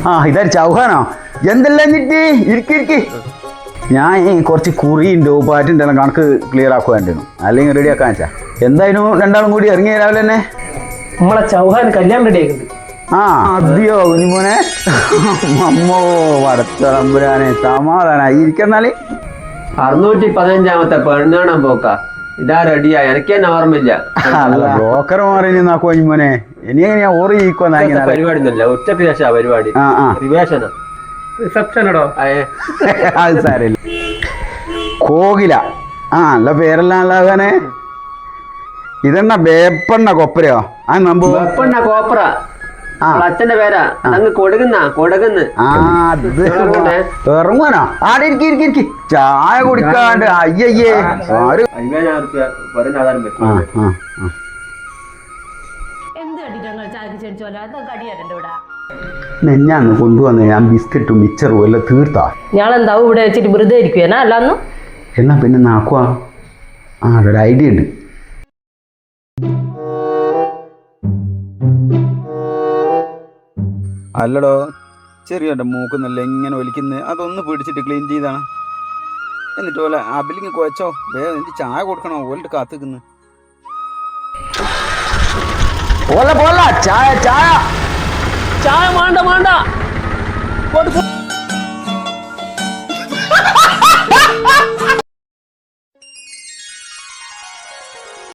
ആ ഇതാര് ചൗഹാനോ എന്തെല്ലാം ഞെട്ടി ഇരിക്കി ഞാൻ കുറച്ച് കുറിയുണ്ട് പാറ്റുണ്ടെല്ലാം കണക്ക് ക്ലിയർ ആക്കുവായിരുന്നു അല്ലെങ്കിൽ റെഡി ആക്കാൻ വെച്ചാ എന്തായാലും രണ്ടാളും കൂടി ഇറങ്ങിയ രാവിലെ തന്നെ നമ്മളെ ചൗഹാൻ കല്യാണം റെഡി ആക്കുന്നുണ്ട്. ആ അതെയോ കുഞ്ഞുമോനെ അമ്മോ വടത്തളമ്പുരാനെ സമാധാനായി ഇരിക്കുന്നാല് 615 പെണ്ണ് കാണാൻ പോക്ക ഇതാ റെഡിയാ എനിക്ക് തന്നെ ഓർമ്മയില്ല. ബ്രോക്കർ മാറി നിന്നാ കുഞ്ഞുമോനെ ഇനി എങ്ങനെയാ ഓറി പരിപാടി ഒന്നുമില്ല ഉച്ചക്ക് ശേഷം പരിപാടി റിവേഷനാ റിസപ്ഷനടോ അത് സാരല്ല കോകില ആ നല്ല പേരെല്ലാം അല്ലാതെ ഇതെണ്ണ വേപ്പെണ്ണ കൊപ്പരയോ ആ നമ്പോ വെപ്പണ്ണ കോപ്ര അച്ഛന്റെ പേരാ അങ്ങ് കൊടകുന്ന് ഇറങ്ങാനോ ആടെ ഇരിക്കി ചായ കുടിക്കാണ്ട് അയ്യയ്യേ ആര് മെഞ്ഞാന്ന് കൊണ്ടുവന്ന് ഞാൻ ബിസ്ക്കറ്റും മിച്ചറും എല്ലാം തീർത്താ ഞാളെന്താവും ഇവിടെ വെച്ചിട്ട് വെറുതെ ഇരിക്കുവാ അല്ലാന്നു എന്നാ പിന്നെ നാക്കുവാ ആ ഒരു ഐഡിയ ഉണ്ട്. അല്ലടോ ചെറിയ മൂക്ക് നല്ല ഇങ്ങനെ ഒലിക്കുന്നത് അതൊന്ന് പിടിച്ചിട്ട് ക്ലീൻ ചെയ്താണ് എന്നിട്ട് പോലെ അബിലിങ് കുഴച്ചോ വേറെ എനിക്ക് ചായ കൊടുക്കണോ ഓലിട്ട് കാത്തിക്കുന്നു പോലെ ചായ ചായ ചായ മാണ്ട